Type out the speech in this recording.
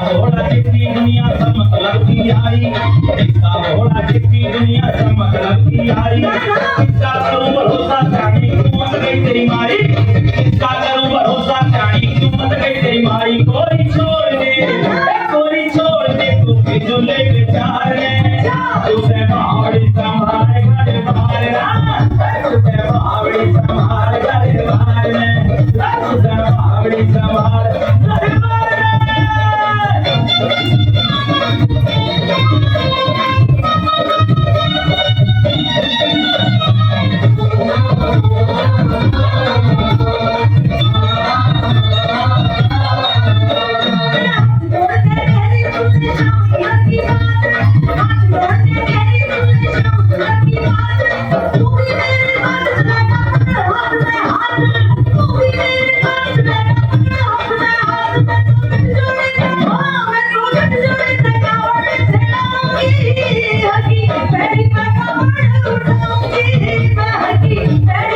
घोड़ा जितनी दुनिया से मतलब की आई, इसका घोड़ा जितनी दुनिया से मतलब की आई, इसका करूं भरोसा चांदी क्यों मत गई तेरी मारी, इसका करूं भरोसा चांदी क्यों मत गई तेरी मारी। कोई छोड़ दे तू बिजुले बेचार ने, तुझे बावड़ी संभाल घर बार ना, तुझे बावड़ी संभाल घर बार में, तुझे बावड़ी संभाल घर बार Huggy,